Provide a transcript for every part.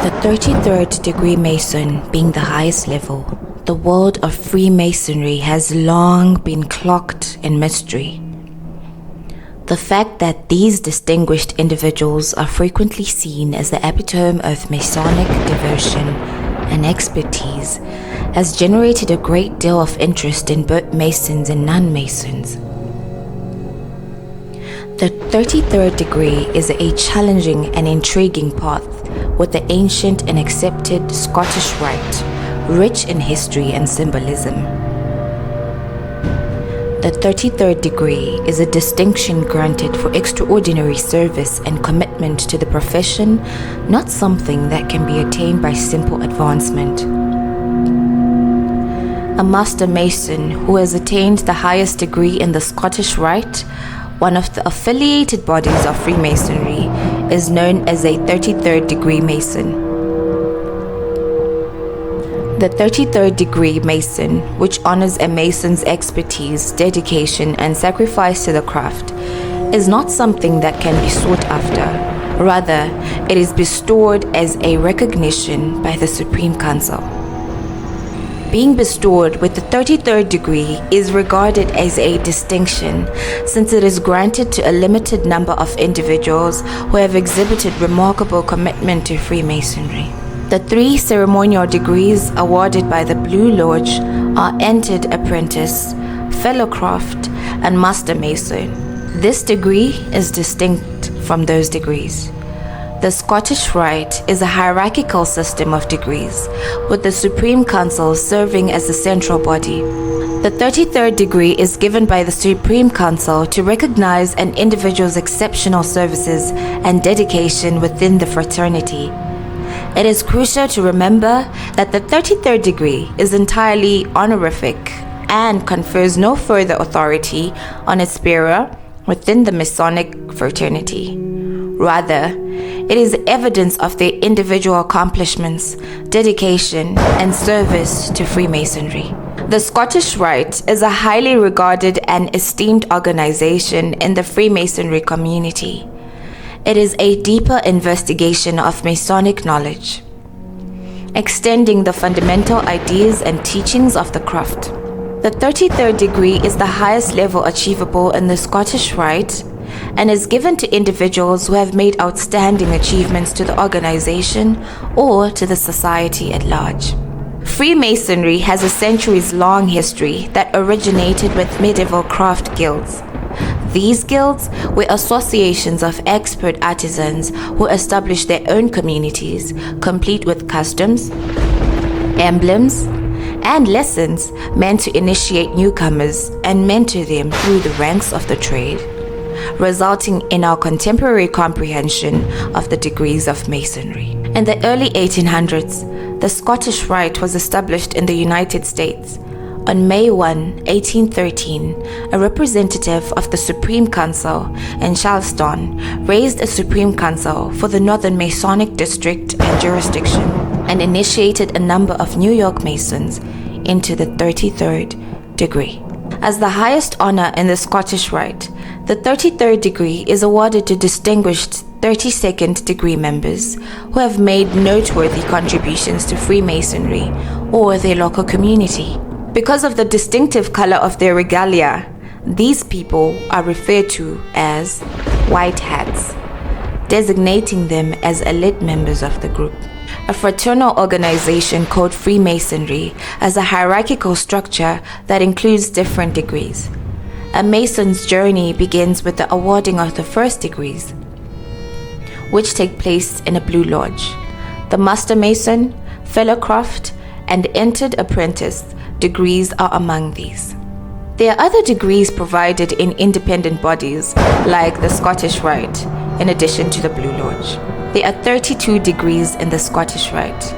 The 33rd degree Mason being the highest level, the world of Freemasonry has long been clocked in mystery. The fact that these distinguished individuals are frequently seen as the epitome of Masonic devotion and expertise has generated a great deal of interest in both Masons and non-Masons. The 33rd degree is a challenging and intriguing path with the ancient and accepted Scottish rite, rich in history and symbolism. The 33rd degree is a distinction granted for extraordinary service and commitment to the profession, not something that can be attained by simple advancement. A Master Mason who has attained the highest degree in the Scottish Rite, one of the affiliated bodies of Freemasonry, is known as a 33rd degree Mason. The 33rd degree Mason, which honors a Mason's expertise, dedication, and sacrifice to the craft, is not something that can be sought after. Rather, it is bestowed as a recognition by the Supreme Council. Being bestowed with the 33rd degree is regarded as a distinction, since it is granted to a limited number of individuals who have exhibited remarkable commitment to Freemasonry. The 3 ceremonial degrees awarded by the Blue Lodge are Entered Apprentice, Fellow Craft, and Master Mason. This degree is distinct from those degrees. The Scottish Rite is a hierarchical system of degrees, with the Supreme Council serving as the central body. The 33rd degree is given by the Supreme Council to recognize an individual's exceptional services and dedication within the fraternity. It is crucial to remember that the 33rd degree is entirely honorific and confers no further authority on its bearer within the Masonic fraternity. Rather, it is evidence of their individual accomplishments, dedication, and service to Freemasonry. The Scottish Rite is a highly regarded and esteemed organization in the Freemasonry community. It is a deeper investigation of Masonic knowledge, extending the fundamental ideas and teachings of the craft. The 33rd degree is the highest level achievable in the Scottish Rite and is given to individuals who have made outstanding achievements to the organization or to the society at large. Freemasonry has a centuries-long history that originated with medieval craft guilds. These guilds were associations of expert artisans who established their own communities, complete with customs, emblems, and lessons meant to initiate newcomers and mentor them through the ranks of the trade, resulting in our contemporary comprehension of the degrees of Masonry. In the early 1800s, the Scottish Rite was established in the United States. On May 1, 1813, a representative of the Supreme Council in Charleston raised a Supreme Council for the Northern Masonic District and jurisdiction and initiated a number of New York Masons into the 33rd degree. As the highest honor in the Scottish Rite, the 33rd degree is awarded to distinguished 32nd degree members who have made noteworthy contributions to Freemasonry or their local community. Because of the distinctive color of their regalia, these people are referred to as white hats, designating them as elite members of the group. A fraternal organization called Freemasonry has a hierarchical structure that includes different degrees. A Mason's journey begins with the awarding of the first degrees, which take place in a Blue Lodge. The Master Mason, Fellow Craft, and Entered Apprentice degrees are among these. There are other degrees provided in independent bodies like the Scottish Rite, in addition to the Blue Lodge. There are 32 degrees in the Scottish Rite,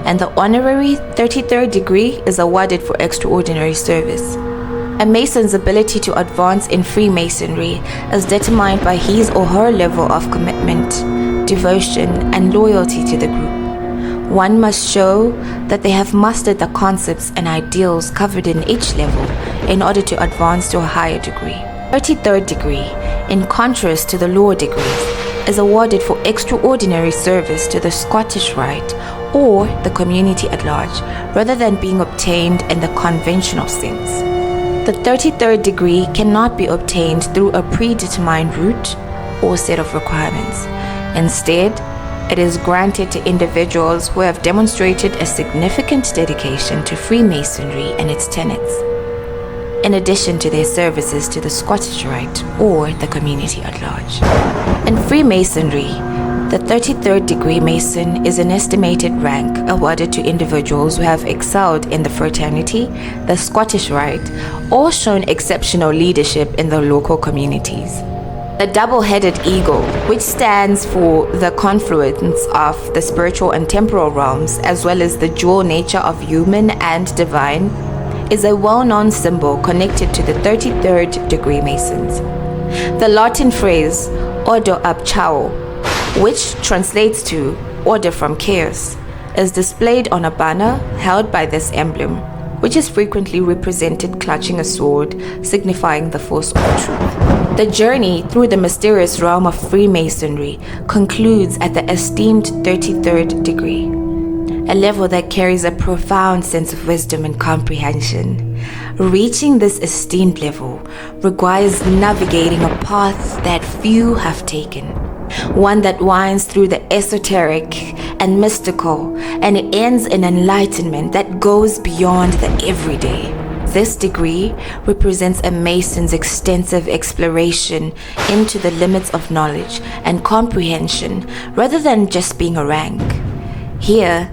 and the honorary 33rd degree is awarded for extraordinary service. A Mason's ability to advance in Freemasonry is determined by his or her level of commitment, devotion, and loyalty to the group. One must show that they have mastered the concepts and ideals covered in each level in order to advance to a higher degree. 33rd degree, in contrast to the lower degrees, is awarded for extraordinary service to the Scottish Rite or the community at large, rather than being obtained in the conventional sense. The 33rd degree cannot be obtained through a predetermined route or set of requirements. Instead, it is granted to individuals who have demonstrated a significant dedication to Freemasonry and its tenets, in addition to their services to the Scottish Rite or the community at large. In Freemasonry, the 33rd degree Mason is an estimated rank awarded to individuals who have excelled in the fraternity, the Scottish Rite, or shown exceptional leadership in the local communities. The double-headed eagle, which stands for the confluence of the spiritual and temporal realms, as well as the dual nature of human and divine, is a well-known symbol connected to the 33rd degree Masons. The Latin phrase ordo ab chao, which translates to order from chaos, is displayed on a banner held by this emblem, which is frequently represented clutching a sword, signifying the force of truth. The journey through the mysterious realm of Freemasonry concludes at the esteemed 33rd degree, a level that carries a profound sense of wisdom and comprehension. Reaching this esteemed level requires navigating a path that few have taken, one that winds through the esoteric and mystical, and it ends in enlightenment that goes beyond the everyday. This degree represents a Mason's extensive exploration into the limits of knowledge and comprehension rather than just being a rank. Here,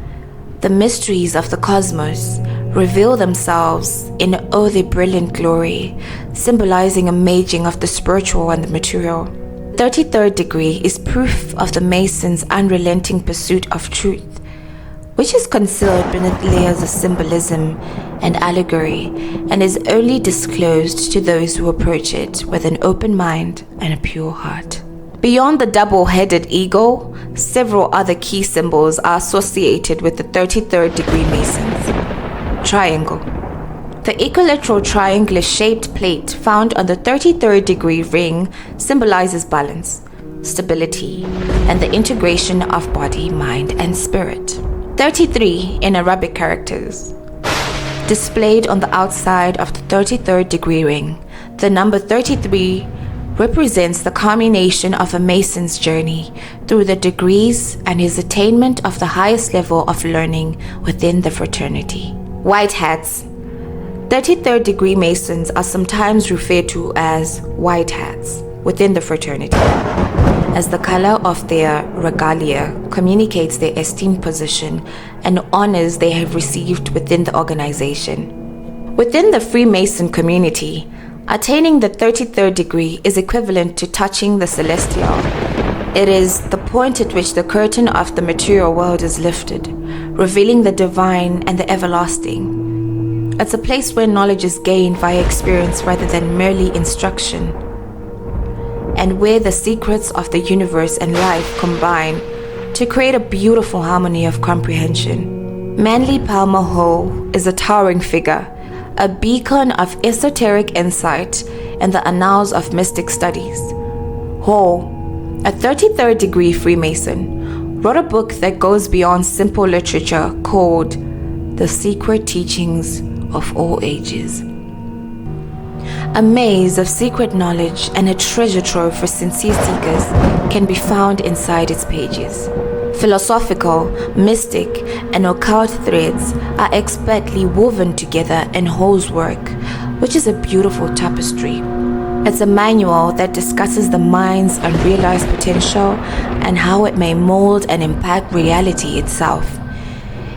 the mysteries of the cosmos reveal themselves in oh their brilliant glory, symbolizing a merging of the spiritual and the material. 33rd degree is proof of the Mason's unrelenting pursuit of truth, which is concealed beneath layers of symbolism and allegory, and is only disclosed to those who approach it with an open mind and a pure heart. Beyond the double-headed eagle, several other key symbols are associated with the 33rd degree Masons. Triangle. The equilateral triangular-shaped plate found on the 33rd degree ring symbolizes balance, stability, and the integration of body, mind, and spirit. 33 in Arabic characters. Displayed on the outside of the 33rd degree ring, the number 33 represents the culmination of a Mason's journey through the degrees and his attainment of the highest level of learning within the fraternity. White hats. 33rd degree Masons are sometimes referred to as white hats within the fraternity, as the color of their regalia communicates their esteemed position and honors they have received within the organization. Within the Freemason community, attaining the 33rd degree is equivalent to touching the celestial. It is the point at which the curtain of the material world is lifted, revealing the divine and the everlasting. It's a place where knowledge is gained via experience rather than merely instruction, and where the secrets of the universe and life combine to create a beautiful harmony of comprehension. Manly Palmer Ho is a towering figure, a beacon of esoteric insight in the annals of mystic studies. Ho, a 33rd degree Freemason, wrote a book that goes beyond simple literature called The Secret Teachings of All Ages. A maze of secret knowledge and a treasure trove for sincere seekers can be found inside its pages. Philosophical, mystic, and occult threads are expertly woven together in Ho's work, which is a beautiful tapestry. It's a manual that discusses the mind's unrealized potential and how it may mold and impact reality itself.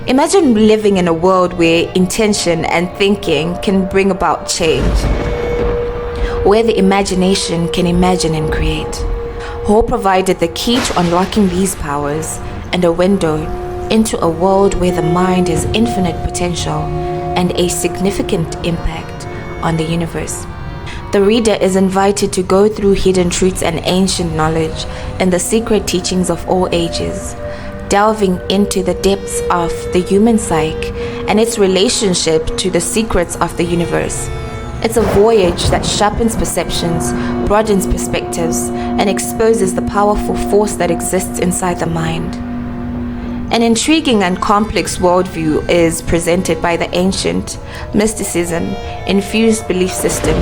Imagine living in a world where intention and thinking can bring about change, where the imagination can imagine and create. Ho provided the key to unlocking these powers and a window into a world where the mind has infinite potential and a significant impact on the universe. The reader is invited to go through hidden truths and ancient knowledge and the secret teachings of all ages, delving into the depths of the human psyche and its relationship to the secrets of the universe. It's a voyage that sharpens perceptions, broadens perspectives, and exposes the powerful force that exists inside the mind. An intriguing and complex worldview is presented by the ancient mysticism-infused belief system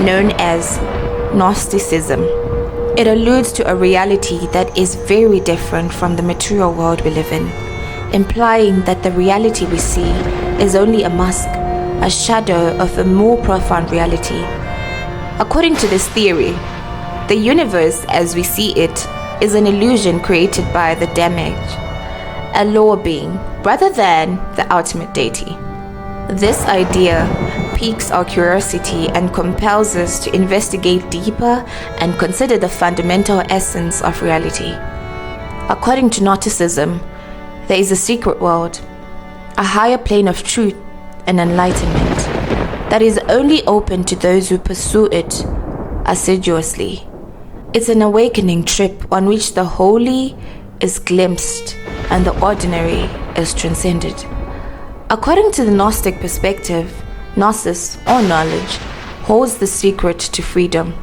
known as Gnosticism. It alludes to a reality that is very different from the material world we live in, implying that the reality we see is only a mask, a shadow of a more profound reality. According to this theory, the universe as we see it is an illusion created by the damage, a lower being, rather than the ultimate deity. This idea piques our curiosity and compels us to investigate deeper and consider the fundamental essence of reality. According to Gnosticism, there is a secret world, a higher plane of truth and enlightenment that is only open to those who pursue it assiduously. It's an awakening trip on which the holy is glimpsed and the ordinary is transcended. According to the Gnostic perspective, Gnosis, or knowledge, holds the secret to freedom.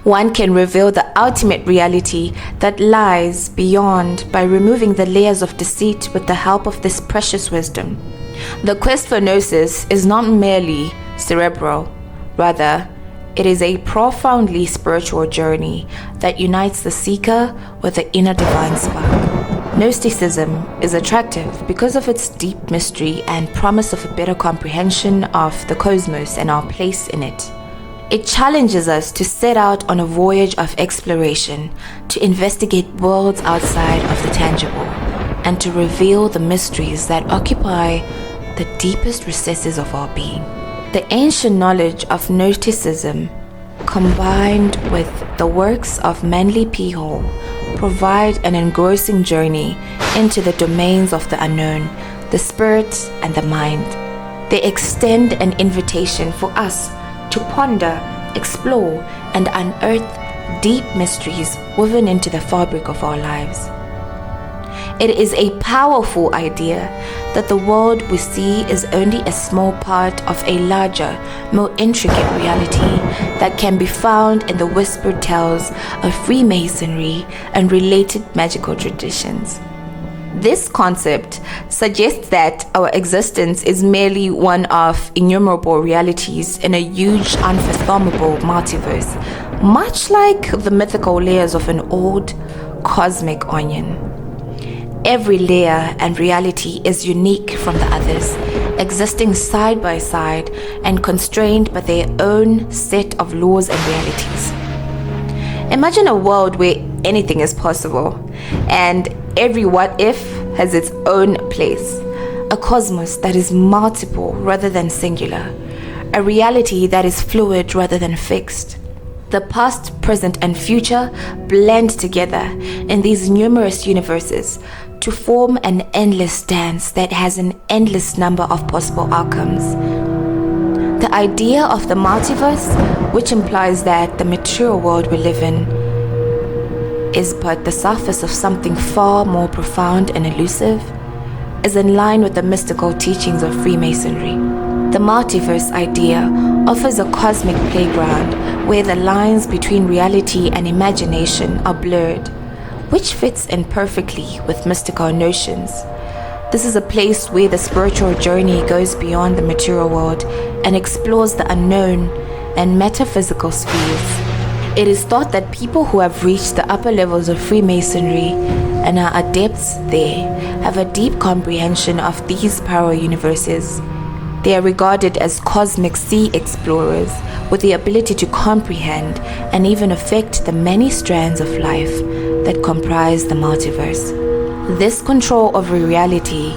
One can reveal the ultimate reality that lies beyond by removing the layers of deceit with the help of this precious wisdom. The quest for Gnosis is not merely cerebral, rather, it is a profoundly spiritual journey that unites the seeker with the inner divine spark. Gnosticism is attractive because of its deep mystery and promise of a better comprehension of the cosmos and our place in it. It challenges us to set out on a voyage of exploration, to investigate worlds outside of the tangible, and to reveal the mysteries that occupy the deepest recesses of our being. The ancient knowledge of Gnosticism, combined with the works of Manly P. Hall, provide an engrossing journey into the domains of the unknown, the spirit, and the mind. They extend an invitation for us to ponder, explore, and unearth deep mysteries woven into the fabric of our lives. It is a powerful idea that the world we see is only a small part of a larger, more intricate reality that can be found in the whispered tales of Freemasonry and related magical traditions. This concept suggests that our existence is merely one of innumerable realities in a huge, unfathomable multiverse, much like the mythical layers of an old cosmic onion. Every layer and reality is unique from the others, existing side by side and constrained by their own set of laws and realities. Imagine a world where anything is possible and every what if has its own place, a cosmos that is multiple rather than singular, a reality that is fluid rather than fixed. The past, present, and future blend together in these numerous universes to form an endless dance that has an endless number of possible outcomes. The idea of the multiverse, which implies that the material world we live in is but the surface of something far more profound and elusive, is in line with the mystical teachings of Freemasonry. The multiverse idea offers a cosmic playground where the lines between reality and imagination are blurred, which fits in perfectly with mystical notions. This is a place where the spiritual journey goes beyond the material world and explores the unknown and metaphysical spheres. It is thought that people who have reached the upper levels of Freemasonry and are adepts there have a deep comprehension of these parallel universes. They are regarded as cosmic sea explorers with the ability to comprehend and even affect the many strands of life that comprise the multiverse. This control over reality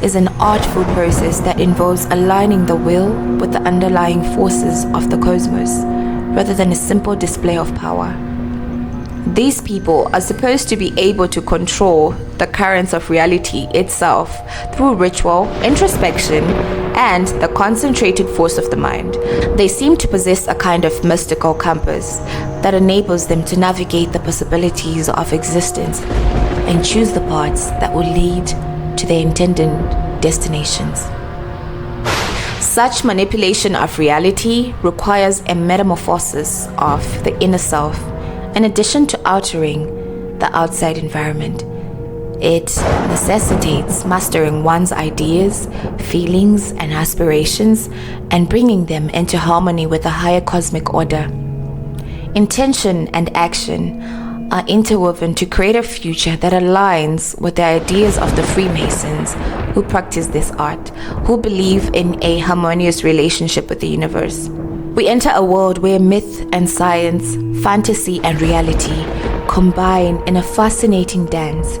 is an artful process that involves aligning the will with the underlying forces of the cosmos, rather than a simple display of power. These people are supposed to be able to control the currents of reality itself through ritual, introspection, and the concentrated force of the mind. They seem to possess a kind of mystical compass that enables them to navigate the possibilities of existence and choose the paths that will lead to their intended destinations. Such manipulation of reality requires a metamorphosis of the inner self, in addition to altering the outside environment. It necessitates mastering one's ideas, feelings, and aspirations and bringing them into harmony with the higher cosmic order. Intention and action are interwoven to create a future that aligns with the ideas of the Freemasons who practice this art, who believe in a harmonious relationship with the universe. We enter a world where myth and science, fantasy and reality combine in a fascinating dance.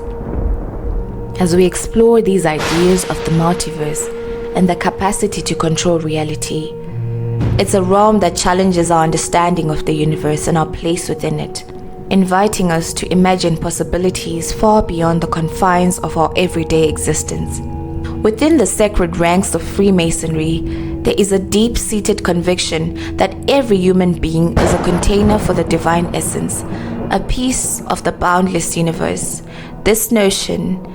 As we explore these ideas of the multiverse and the capacity to control reality, it's a realm that challenges our understanding of the universe and our place within it, inviting us to imagine possibilities far beyond the confines of our everyday existence. Within the sacred ranks of Freemasonry, there is a deep-seated conviction that every human being is a container for the divine essence, a piece of the boundless universe. This notion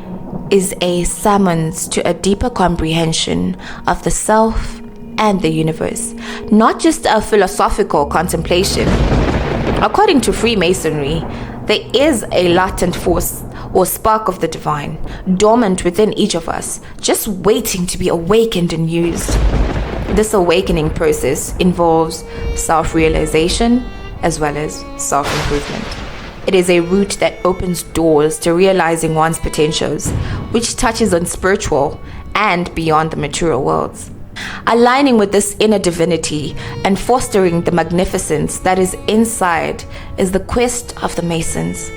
is a summons to a deeper comprehension of the self and the universe, not just a philosophical contemplation. According to Freemasonry, there is a latent force or spark of the divine, dormant within each of us, just waiting to be awakened and used. This awakening process involves self-realization as well as self-improvement. It is a route that opens doors to realizing one's potentials, which touches on spiritual and beyond the material worlds. Aligning with this inner divinity and fostering the magnificence that is inside is the quest of the Masons.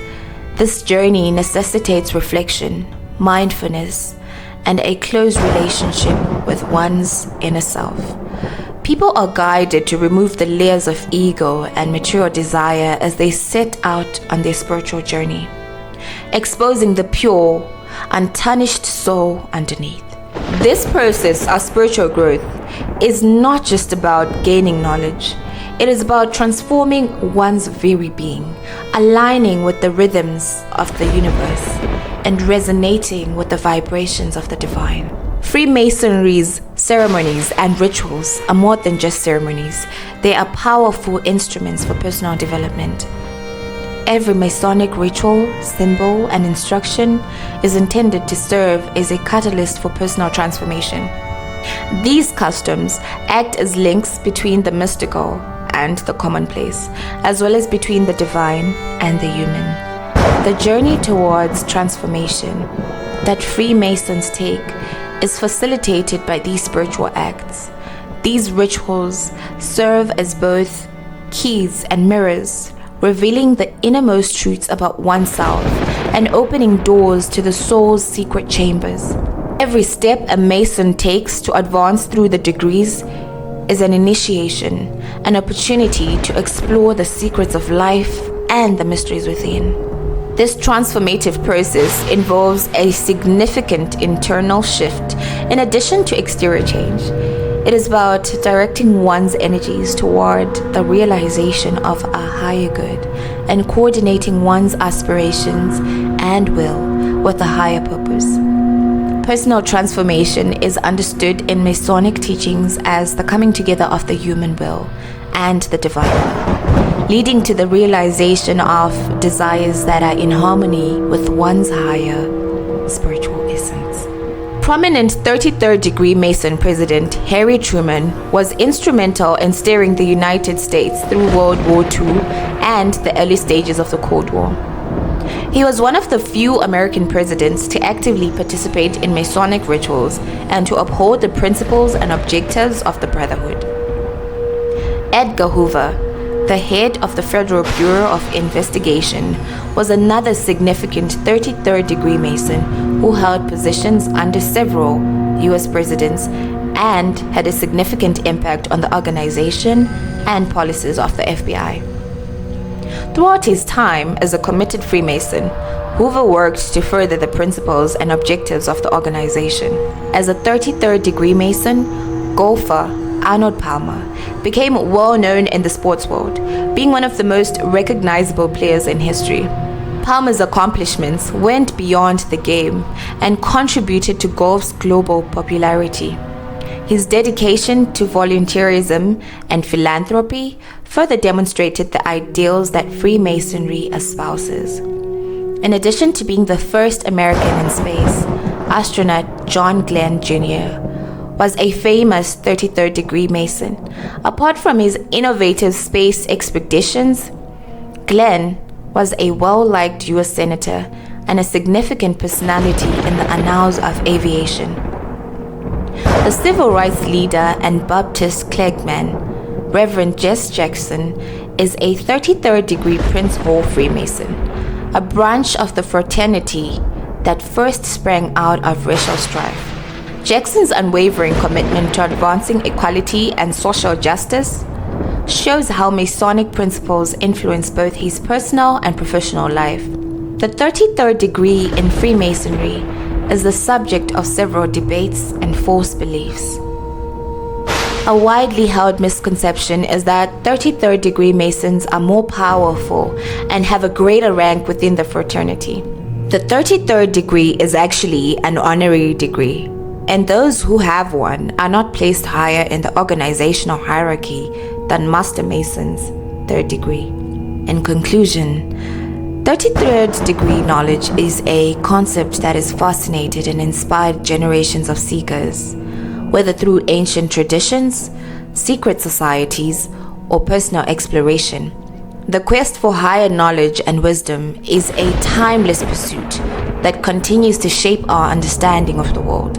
This journey necessitates reflection, mindfulness, and a close relationship with one's inner self. People are guided to remove the layers of ego and material desire as they set out on their spiritual journey, exposing the pure, untarnished soul underneath. This process of spiritual growth is not just about gaining knowledge. It is about transforming one's very being, aligning with the rhythms of the universe, and resonating with the vibrations of the divine. Freemasonry's ceremonies and rituals are more than just ceremonies. They are powerful instruments for personal development. Every Masonic ritual, symbol, and instruction is intended to serve as a catalyst for personal transformation. These customs act as links between the mystical and the commonplace, as well as between the divine and the human. The journey towards transformation that Freemasons take is facilitated by these spiritual acts. These rituals serve as both keys and mirrors, revealing the innermost truths about oneself and opening doors to the soul's secret chambers. Every step a Mason takes to advance through the degrees is an initiation, an opportunity to explore the secrets of life and the mysteries within. This transformative process involves a significant internal shift in addition to exterior change. It is about directing one's energies toward the realization of a higher good and coordinating one's aspirations and will with a higher purpose. Personal transformation is understood in Masonic teachings as the coming together of the human will and the divine will, leading to the realization of desires that are in harmony with one's higher spiritual essence. Prominent 33rd degree Mason President Harry Truman was instrumental in steering the United States through World War II and the early stages of the Cold War. He was one of the few American presidents to actively participate in Masonic rituals and to uphold the principles and objectives of the Brotherhood. Edgar Hoover, the head of the Federal Bureau of Investigation, was another significant 33rd degree Mason who held positions under several U.S. presidents and had a significant impact on the organization and policies of the FBI. Throughout his time as a committed Freemason, Hoover worked to further the principles and objectives of the organization. As a 33rd degree Mason, golfer Arnold Palmer became well known in the sports world, being one of the most recognizable players in history. Palmer's accomplishments went beyond the game and contributed to golf's global popularity. His dedication to volunteerism and philanthropy further demonstrated the ideals that Freemasonry espouses. In addition to being the first American in space, astronaut John Glenn Jr. was a famous 33rd degree Mason. Apart from his innovative space expeditions, Glenn was a well-liked U.S. Senator and a significant personality in the annals of aviation. The civil rights leader and Baptist clergyman, Reverend Jesse Jackson, is a 33rd degree Prince Hall Freemason, a branch of the fraternity that first sprang out of racial strife. Jackson's unwavering commitment to advancing equality and social justice shows how Masonic principles influence both his personal and professional life. The 33rd degree in Freemasonry is the subject of several debates and false beliefs. A widely held misconception is that 33rd degree Masons are more powerful and have a greater rank within the fraternity. The 33rd degree is actually an honorary degree, and those who have one are not placed higher in the organizational hierarchy than Master Masons' 3rd degree. In conclusion, 33rd degree knowledge is a concept that has fascinated and inspired generations of seekers, whether through ancient traditions, secret societies, or personal exploration. The quest for higher knowledge and wisdom is a timeless pursuit that continues to shape our understanding of the world.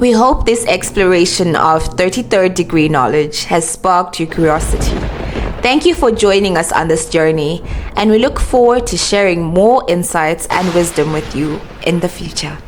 We hope this exploration of 33rd degree knowledge has sparked your curiosity. Thank you for joining us on this journey, and we look forward to sharing more insights and wisdom with you in the future.